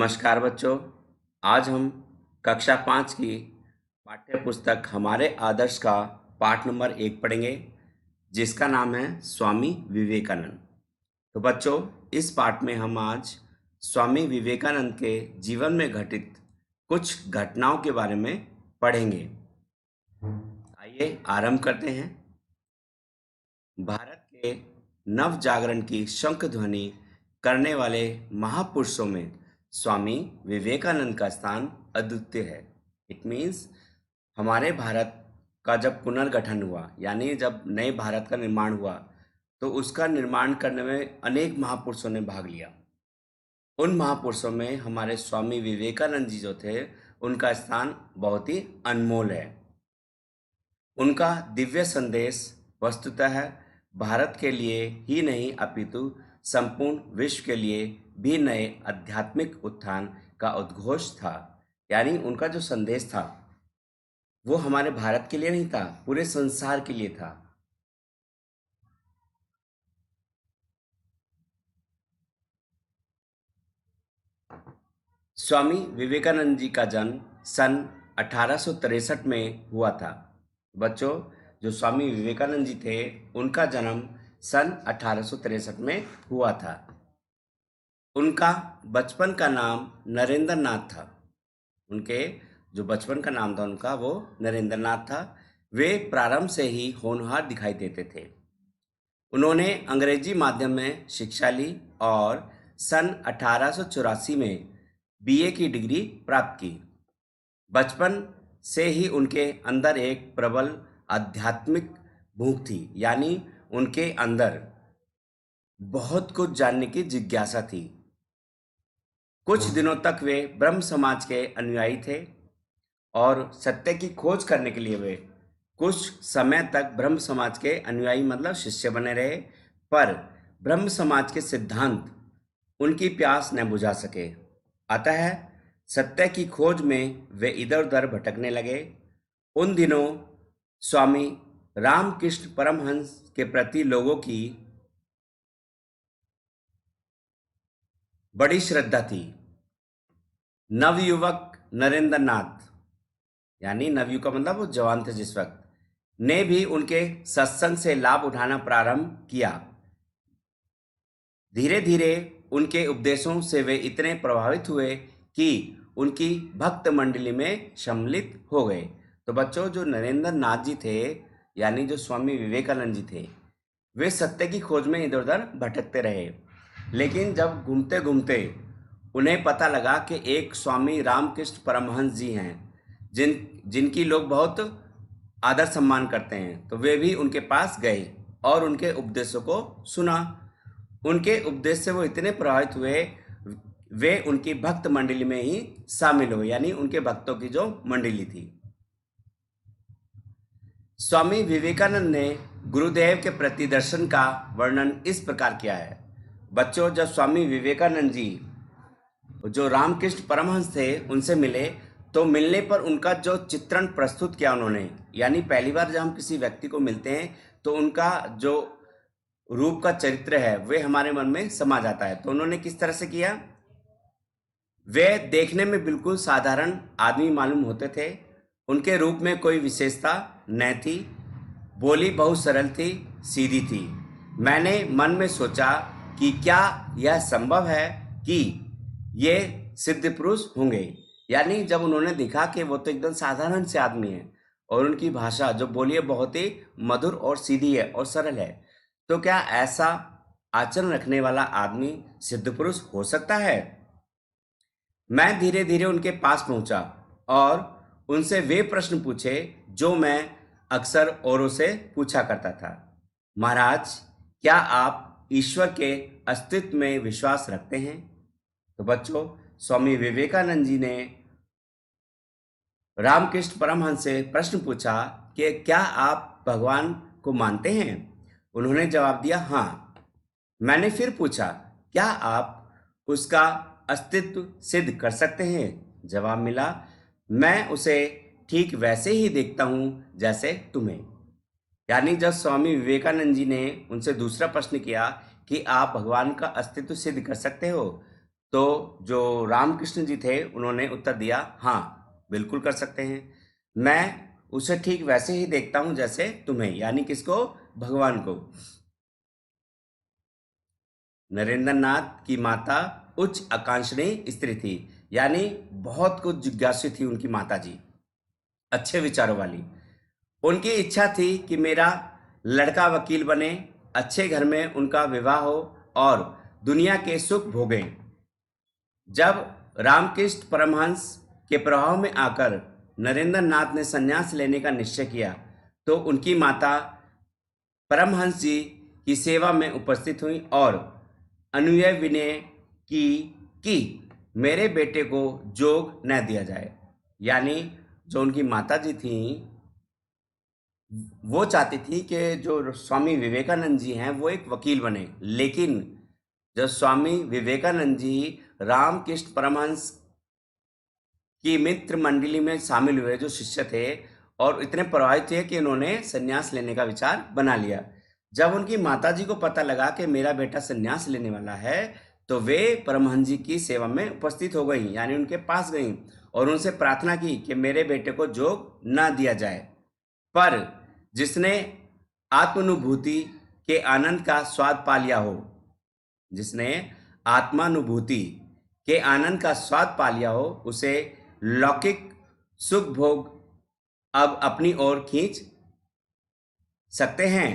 नमस्कार बच्चों। आज हम कक्षा 5 की पाठ्य पुस्तक हमारे आदर्श का पाठ नंबर 1 पढ़ेंगे, जिसका नाम है स्वामी विवेकानंद। तो बच्चों, इस पाठ में हम आज स्वामी विवेकानंद के जीवन में घटित कुछ घटनाओं के बारे में पढ़ेंगे। आइए आरंभ करते हैं। भारत के नव जागरण की शंख ध्वनि करने वाले महापुरुषों में स्वामी विवेकानंद का स्थान अद्वितीय है। इट मीन्स हमारे भारत का जब पुनर्गठन हुआ, यानी जब नए भारत का निर्माण हुआ, तो उसका निर्माण करने में अनेक महापुरुषों ने भाग लिया। उन महापुरुषों में हमारे स्वामी विवेकानंद जी जो थे, उनका स्थान बहुत ही अनमोल है। उनका दिव्य संदेश वस्तुतः भारत के लिए ही नहीं अपितु संपूर्ण विश्व के लिए भी नए आध्यात्मिक उत्थान का उद्घोष था। यानी उनका जो संदेश था वो हमारे भारत के लिए नहीं था, पूरे संसार के लिए था। स्वामी विवेकानंद जी का जन्म सन 1863 में हुआ था। बच्चों, जो स्वामी विवेकानंद जी थे, उनका जन्म सन 1863 में हुआ था। उनका बचपन का नाम नरेंद्र नाथ था। उनके जो बचपन का नाम था उनका, वो नरेंद्र नाथ था। वे प्रारंभ से ही होनहार दिखाई देते थे। उन्होंने अंग्रेजी माध्यम में शिक्षा ली और सन 1884 में बीए की डिग्री प्राप्त की। बचपन से ही उनके अंदर एक प्रबल आध्यात्मिक भूख थी, यानी उनके अंदर बहुत कुछ जानने की जिज्ञासा थी। कुछ दिनों तक वे ब्रह्म समाज के अनुयायी थे और सत्य की खोज करने के लिए वे कुछ समय तक ब्रह्म समाज के अनुयायी मतलब शिष्य बने रहे, पर ब्रह्म समाज के सिद्धांत उनकी प्यास न बुझा सके। अतः सत्य की खोज में वे इधर उधर भटकने लगे। उन दिनों स्वामी रामकृष्ण परमहंस के प्रति लोगों की बड़ी श्रद्धा थी। नवयुवक नरेंद्र नाथ, यानी नवयुवक का मतलब वो जवान थे जिस वक्त, ने भी उनके सत्संग से लाभ उठाना प्रारंभ किया। धीरे धीरे उनके उपदेशों से वे इतने प्रभावित हुए कि उनकी भक्त मंडली में सम्मिलित हो गए। तो बच्चों, जो नरेंद्र नाथ जी थे, यानी जो स्वामी विवेकानंद जी थे, वे सत्य की खोज में इधर उधर भटकते रहे। लेकिन जब घूमते घूमते उन्हें पता लगा कि एक स्वामी रामकृष्ण परमहंस जी हैं, जिनकी लोग बहुत आदर सम्मान करते हैं, तो वे भी उनके पास गए और उनके उपदेशों को सुना। उनके उपदेश से वो इतने प्रभावित हुए, वे उनकी भक्त मंडली में ही शामिल हुए, यानी उनके भक्तों की जो मंडली थी। स्वामी विवेकानंद ने गुरुदेव के प्रति दर्शन का वर्णन इस प्रकार किया है। बच्चों, जब स्वामी विवेकानंद जी जो रामकृष्ण परमहंस थे उनसे मिले, तो मिलने पर उनका जो चित्रण प्रस्तुत किया उन्होंने, यानी पहली बार जब हम किसी व्यक्ति को मिलते हैं तो उनका जो रूप का चरित्र है वे हमारे मन में समा जाता है। तो उन्होंने किस तरह से किया? वे देखने में बिल्कुल साधारण आदमी मालूम होते थे। उनके रूप में कोई विशेषता न थी। बोली बहुत सरल थी, सीधी थी। मैंने मन में सोचा कि क्या यह संभव है कि ये सिद्ध पुरुष होंगे। यानी जब उन्होंने देखा कि वो तो एकदम साधारण से आदमी है और उनकी भाषा जो बोली है बहुत ही मधुर और सीधी है और सरल है, तो क्या ऐसा आचरण रखने वाला आदमी सिद्ध पुरुष हो सकता है? मैं धीरे धीरे उनके पास पहुंचा और उनसे वे प्रश्न पूछे जो मैं अक्सर औरों से पूछा करता था। महाराज, क्या आप ईश्वर के अस्तित्व में विश्वास रखते हैं? तो बच्चों, स्वामी विवेकानंद जी ने रामकृष्ण परमहंस से प्रश्न पूछा कि क्या आप भगवान को मानते हैं? उन्होंने जवाब दिया, हाँ। मैंने फिर पूछा, क्या आप उसका अस्तित्व सिद्ध कर सकते हैं? जवाब मिला, मैं उसे ठीक वैसे ही देखता हूं जैसे तुम्हें। यानी जब स्वामी विवेकानंद जी ने उनसे दूसरा प्रश्न किया कि आप भगवान का अस्तित्व सिद्ध कर सकते हो, तो जो रामकृष्ण जी थे उन्होंने उत्तर दिया, हाँ बिल्कुल कर सकते हैं। मैं उसे ठीक वैसे ही देखता हूं जैसे तुम्हें, यानी किसको? भगवान को। नरेंद्र नाथ की माता उच्च आकांक्षी स्त्री थी, यानी बहुत कुछ जिज्ञासु थी उनकी माता जी, अच्छे विचारों वाली। उनकी इच्छा थी कि मेरा लड़का वकील बने, अच्छे घर में उनका विवाह हो और दुनिया के सुख भोगें। जब रामकृष्ण परमहंस के प्रभाव में आकर नरेंद्र नाथ ने संन्यास लेने का निश्चय किया, तो उनकी माता परमहंस जी की सेवा में उपस्थित हुई और अनुनय विनय की कि मेरे बेटे को जोग न दिया जाए। यानी जो उनकी माता जी थी, वो चाहती थी कि जो स्वामी विवेकानंद जी हैं वो एक वकील बने, लेकिन जब स्वामी विवेकानंद जी रामकृष्ण परमहंस की मित्र मंडली में शामिल हुए, जो शिष्य थे, और इतने प्रभावित थे कि उन्होंने संन्यास लेने का विचार बना लिया। जब उनकी माताजी को पता लगा कि मेरा बेटा संन्यास लेने वाला है, तो वे परमहंस जी की सेवा में उपस्थित हो गई, यानी उनके पास गई और उनसे प्रार्थना की कि मेरे बेटे को जोग ना दिया जाए, पर जिसने आत्मानुभूति के आनंद का स्वाद पा लिया हो, जिसने आत्मानुभूति के आनंद का स्वाद पा लिया हो, उसे लौकिक सुख भोग अब अपनी ओर खींच सकते हैं।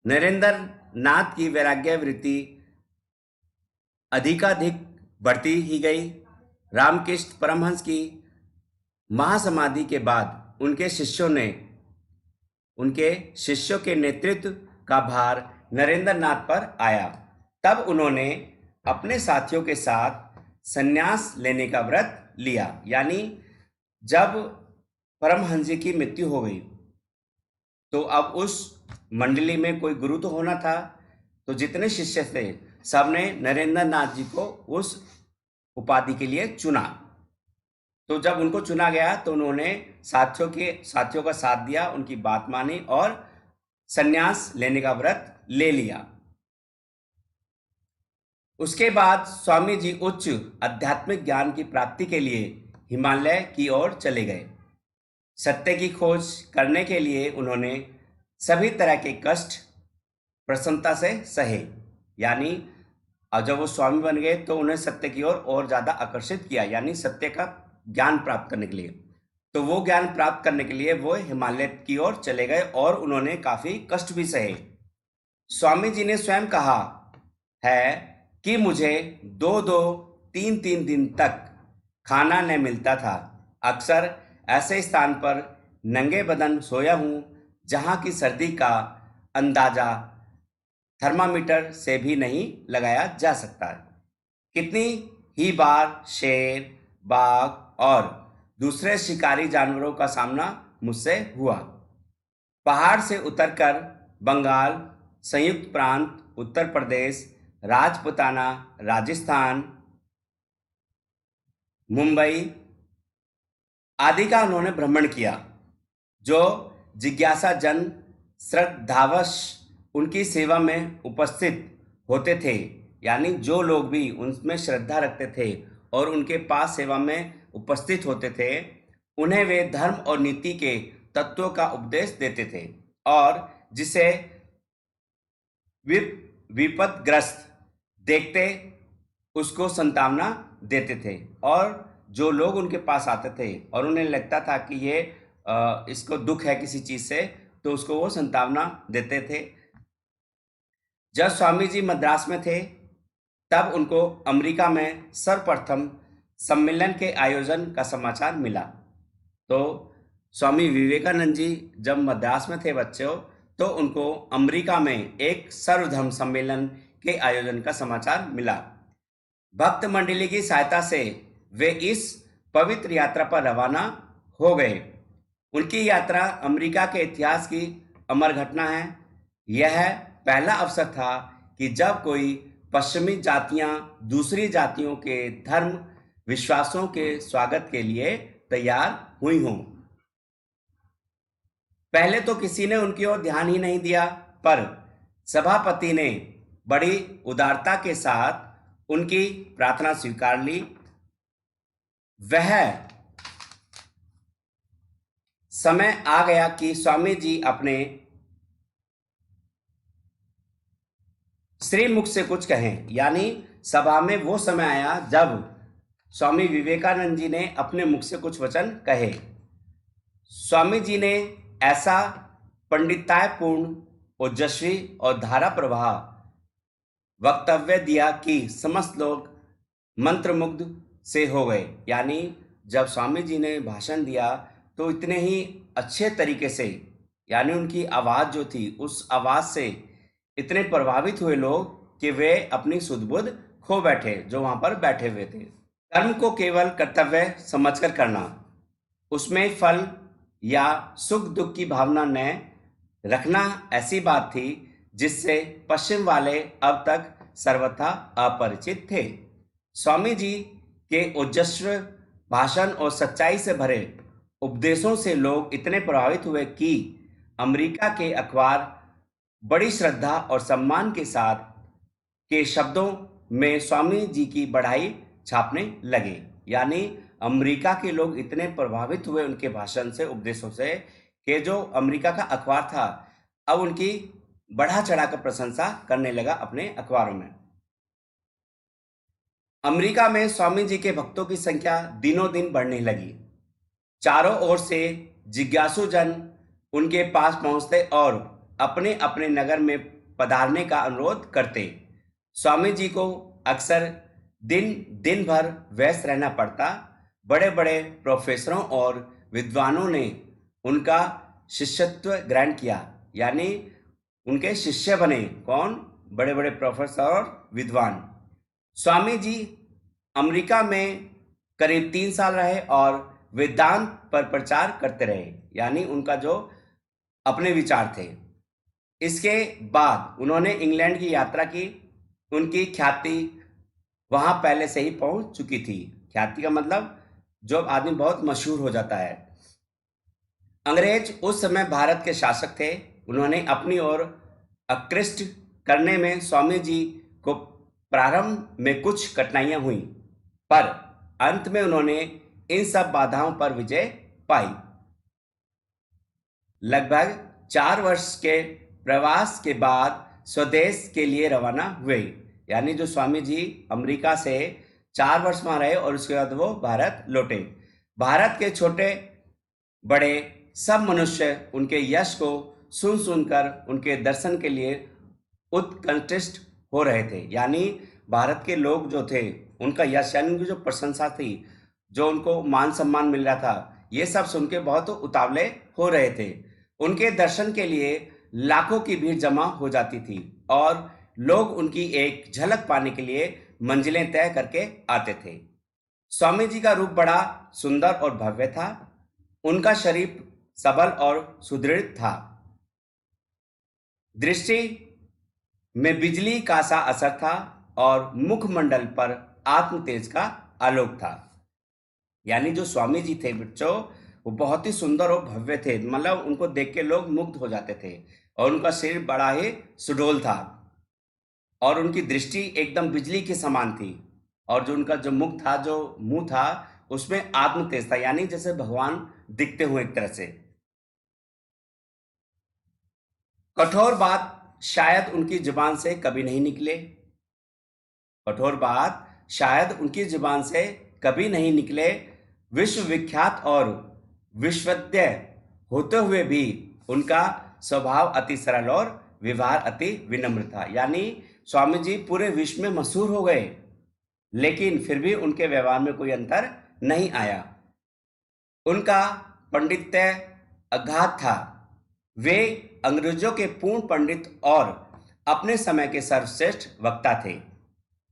नरेंद्र नाथ की वैराग्य वृत्ति अधिकाधिक बढ़ती ही गई। रामकृष्ण परमहंस की महासमाधि के बाद उनके शिष्यों के नेतृत्व का भार नरेंद्र नाथ पर आया। तब उन्होंने अपने साथियों के साथ संन्यास लेने का व्रत लिया। यानी जब परमहंस जी की मृत्यु हो गई, तो अब उस मंडली में कोई गुरु तो होना था, तो जितने शिष्य थे सबने नरेंद्र नाथ जी को उस उपाधि के लिए चुना। तो जब उनको चुना गया तो उन्होंने साथियों का साथ दिया, उनकी बात मानी और संन्यास लेने का व्रत ले लिया। उसके बाद स्वामी जी उच्च आध्यात्मिक ज्ञान की प्राप्ति के लिए हिमालय की ओर चले गए। सत्य की खोज करने के लिए उन्होंने सभी तरह के कष्ट प्रसन्नता से सहे। यानी जब वो स्वामी बन गए तो उन्हें सत्य की ओर और ज़्यादा आकर्षित किया, यानी सत्य का ज्ञान प्राप्त करने के लिए। तो वो ज्ञान प्राप्त करने के लिए वो हिमालय की ओर चले गए और उन्होंने काफ़ी कष्ट भी सहे। स्वामी जी ने स्वयं कहा है कि मुझे 2-2, 3-3 दिन तक खाना न मिलता था। अक्सर ऐसे स्थान पर नंगे बदन सोया हूँ जहाँ की सर्दी का अंदाजा थर्मामीटर से भी नहीं लगाया जा सकता। कितनी ही बार शेर, बाघ और दूसरे शिकारी जानवरों का सामना मुझसे हुआ। पहाड़ से उतरकर बंगाल, संयुक्त प्रांत, उत्तर प्रदेश, राजपुताना, राजस्थान, मुंबई आदि का उन्होंने भ्रमण किया। जो जिज्ञासा जन श्रद्धावश उनकी सेवा में उपस्थित होते थे, यानी जो लोग भी उनमें श्रद्धा रखते थे और उनके पास सेवा में उपस्थित होते थे, उन्हें वे धर्म और नीति के तत्वों का उपदेश देते थे और जिसे विपदग्रस्त देखते उसको संतावना देते थे। और जो लोग उनके पास आते थे और उन्हें लगता था कि ये इसको दुख है किसी चीज़ से, तो उसको वो संतावना देते थे। जब स्वामी जी मद्रास में थे तब उनको अमेरिका में सर्वप्रथम सम्मेलन के आयोजन का समाचार मिला। तो स्वामी विवेकानंद जी जब मद्रास में थे बच्चों, तो उनको अमेरिका में एक सर्वधर्म सम्मेलन के आयोजन का समाचार मिला। भक्त मंडली की सहायता से वे इस पवित्र यात्रा पर रवाना हो गए। उनकी यात्रा अमेरिका के इतिहास की अमर घटना है। यह पहला अवसर था कि जब कोई पश्चिमी जातियां दूसरी जातियों के धर्म विश्वासों के स्वागत के लिए तैयार हुई हों। पहले तो किसी ने उनकी ओर ध्यान ही नहीं दिया, पर सभापति ने बड़ी उदारता के साथ उनकी प्रार्थना स्वीकार ली। वह समय आ गया कि स्वामी जी अपने श्रीमुख से कुछ कहें, यानी सभा में वो समय आया जब स्वामी विवेकानंद जी ने अपने मुख से कुछ वचन कहे। स्वामी जी ने ऐसा पंडितायपूर्ण, ओजस्वी और धारा प्रवाह वक्तव्य दिया कि समस्त लोग मंत्रमुग्ध से हो गए। यानी जब स्वामी जी ने भाषण दिया तो इतने ही अच्छे तरीके से, यानी उनकी आवाज़ जो थी उस आवाज़ से इतने प्रभावित हुए लोग कि वे अपनी सुध-बुध खो बैठे जो वहाँ पर बैठे हुए थे। कर्म को केवल कर्तव्य समझकर करना, उसमें फल या सुख दुख की भावना न रखना ऐसी बात थी जिससे पश्चिम वाले अब तक सर्वथा अपरिचित थे। स्वामी जी के ओजस्व भाषण और सच्चाई से भरे उपदेशों से लोग इतने प्रभावित हुए कि अमेरिका के अखबार बड़ी श्रद्धा और सम्मान के साथ के शब्दों में स्वामी जी की बढ़ाई छापने लगे। यानी अमेरिका के लोग इतने प्रभावित हुए उनके भाषण से, उपदेशों से, कि जो अमेरिका का अखबार था अब उनकी बढ़ा चढ़ाकर प्रशंसा करने लगा अपने अखबारों में। अमेरिका में स्वामी जी के भक्तों की संख्या दिनों दिन बढ़ने लगी। चारों ओर से जिज्ञासु जन उनके पास पहुंचते और अपने अपने नगर में पधारने का अनुरोध करते। स्वामी जी को अक्सर दिन भर व्यस्त रहना पड़ता। बड़े बड़े प्रोफेसरों और विद्वानों ने उनका शिष्यत्व ग्रहण किया, यानी उनके शिष्य बने। कौन? बड़े बड़े प्रोफेसर और विद्वान। स्वामी जी अमेरिका में करीब 3 साल रहे और वेदांत पर प्रचार करते रहे, यानी उनका जो अपने विचार थे। इसके बाद उन्होंने इंग्लैंड की यात्रा की। उनकी ख्याति वहां पहले से ही पहुंच चुकी थी। ख्याति का मतलब जब आदमी बहुत मशहूर हो जाता है। अंग्रेज उस समय भारत के शासक थे। उन्होंने अपनी ओर आकृष्ट करने में स्वामी जी को प्रारंभ में कुछ कठिनाइयां हुई, पर अंत में उन्होंने इन सब बाधाओं पर विजय पाई। लगभग 4 वर्ष के प्रवास के बाद स्वदेश के लिए रवाना हुए। यानी जो स्वामी जी अमेरिका से 4 वर्ष वहां रहे और उसके बाद वो भारत लौटे। भारत के छोटे बड़े सब मनुष्य उनके यश को सुन सुनकर उनके दर्शन के लिए उत्कंठित हो रहे थे। यानी भारत के लोग जो थे उनका यश, यानी उनकी जो प्रशंसा थी, जो उनको मान सम्मान मिल रहा था, ये सब सुन के बहुत उतावले हो रहे थे। उनके दर्शन के लिए लाखों की भीड़ जमा हो जाती थी और लोग उनकी एक झलक पाने के लिए मंजिलें तय करके आते थे। स्वामी जी का रूप बड़ा सुंदर और भव्य था। उनका शरीर सबल और सुदृढ़ था। दृष्टि में बिजली का सा असर था और मुखमंडल पर आत्म तेज का आलोक था। यानी जो स्वामी जी थे बच्चों, वो बहुत ही सुंदर और भव्य थे। मतलब उनको देख के लोग मुग्ध हो जाते थे और उनका शरीर बड़ा ही सुडौल था और उनकी दृष्टि एकदम बिजली के समान थी। और जो उनका जो मुख था, जो मुंह था, उसमें आत्म तेज था, यानी जैसे भगवान दिखते हुए एक तरह से। कठोर बात शायद उनकी जुबान से कभी नहीं निकले। कठोर बात शायद उनकी जुबान से कभी नहीं निकले। विश्वविख्यात और विश्वज्ञ होते हुए भी उनका स्वभाव अति सरल और व्यवहार अति विनम्र था। यानी स्वामी जी पूरे विश्व में मशहूर हो गए, लेकिन फिर भी उनके व्यवहार में कोई अंतर नहीं आया। उनका पंडित्य अगाध था। वे अंग्रेजों के पूर्ण पंडित और अपने समय के सर्वश्रेष्ठ वक्ता थे।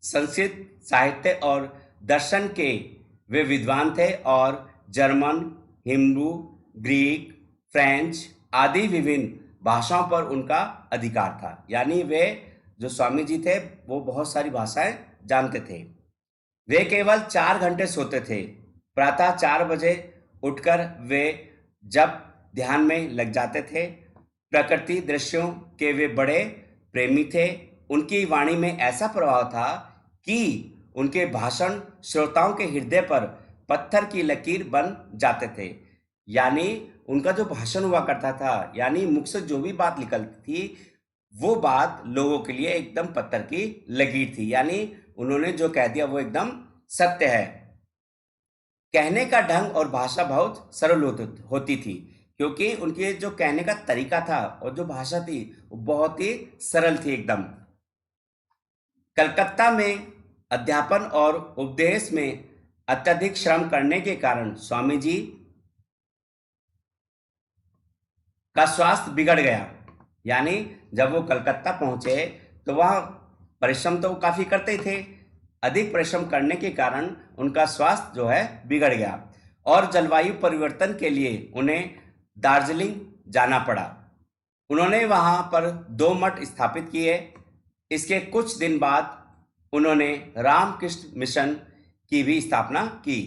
संस्कृत साहित्य और दर्शन के वे विद्वान थे और जर्मन, हिब्रू, ग्रीक, फ्रेंच आदि विभिन्न भाषाओं पर उनका अधिकार था। यानी वे जो स्वामी जी थे वो बहुत सारी भाषाएं जानते थे। वे केवल 4 घंटे सोते थे। प्रातः 4 बजे उठकर वे जब ध्यान में लग जाते थे। प्रकृति दृश्यों के वे बड़े प्रेमी थे। उनकी वाणी में ऐसा प्रभाव था कि उनके भाषण श्रोताओं के हृदय पर पत्थर की लकीर बन जाते थे। यानी उनका जो भाषण हुआ करता था, यानी मुख से जो भी बात निकलती थी, वो बात लोगों के लिए एकदम पत्थर की लकीर थी। यानी उन्होंने जो कह दिया वो एकदम सत्य है। कहने का ढंग और भाषा बहुत सरल होती थी, क्योंकि उनके जो कहने का तरीका था और जो भाषा थी वो बहुत ही सरल थी एकदम। कलकत्ता में अध्यापन और उपदेश में अत्यधिक श्रम करने के कारण स्वामी जी का स्वास्थ्य बिगड़ गया। यानी जब वो कलकत्ता पहुंचे तो वह परिश्रम तो काफी करते ही थे, अधिक परिश्रम करने के कारण उनका स्वास्थ्य जो है बिगड़ गया और जलवायु परिवर्तन के लिए उन्हें दार्जिलिंग जाना पड़ा। उन्होंने वहां पर 2 मठ स्थापित किए। इसके कुछ दिन बाद उन्होंने रामकृष्ण मिशन की भी स्थापना की।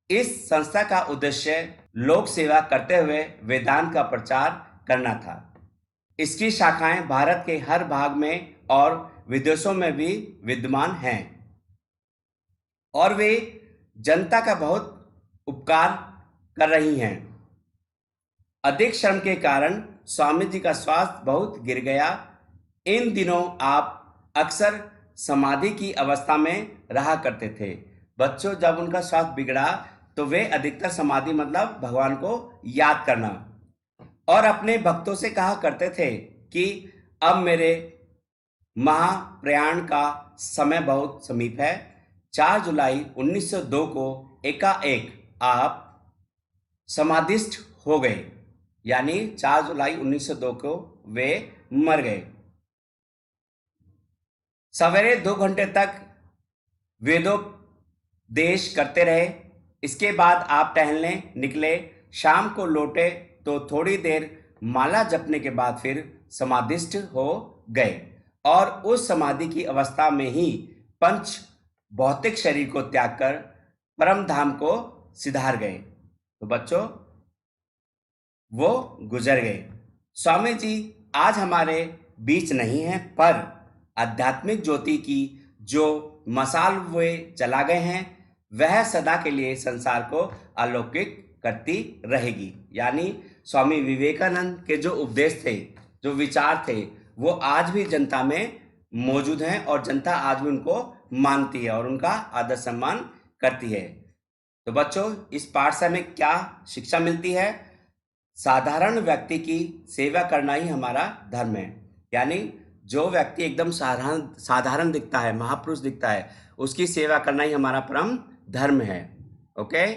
इस संस्था का उद्देश्य लोक सेवा करते हुए वेदांत का प्रचार करना था। इसकी शाखाएं भारत के हर भाग में और विदेशों में भी विद्यमान हैं और वे जनता का बहुत उपकार कर रही हैं। अधिक श्रम के कारण स्वामी जी का स्वास्थ्य बहुत गिर गया। इन दिनों आप अक्सर समाधि की अवस्था में रहा करते थे। बच्चों, जब उनका स्वास्थ्य बिगड़ा तो वे अधिकतर समाधि मतलब भगवान को याद करना और अपने भक्तों से कहा करते थे कि अब मेरे महाप्रयाण का समय बहुत समीप है। 4 जुलाई 1902 को एकाएक आप समाधिस्थ हो गए। यानी 4 जुलाई 1902 को वे मर गए। सवेरे 2 घंटे तक वेदोपदेश करते रहे। इसके बाद आप टहलने निकले। शाम को लौटे तो थोड़ी देर माला जपने के बाद फिर समाधिस्थ हो गए और उस समाधि की अवस्था में ही पंच भौतिक शरीर को त्याग कर परम धाम को सिधार गए। तो बच्चों, वो गुजर गए। स्वामी जी आज हमारे बीच नहीं हैं, पर आध्यात्मिक ज्योति की जो मशाल वे जला गए हैं वह सदा के लिए संसार को अलौकिक करती रहेगी। यानी स्वामी विवेकानंद के जो उपदेश थे, जो विचार थे, वो आज भी जनता में मौजूद हैं और जनता आज भी उनको मानती है और उनका आदर सम्मान करती है। तो बच्चों, इस पाठशाला में क्या शिक्षा मिलती है? साधारण व्यक्ति की सेवा करना ही हमारा धर्म है। यानी जो व्यक्ति एकदम साधारण दिखता है, महापुरुष दिखता है, उसकी सेवा करना ही हमारा परम धर्म है। ओके।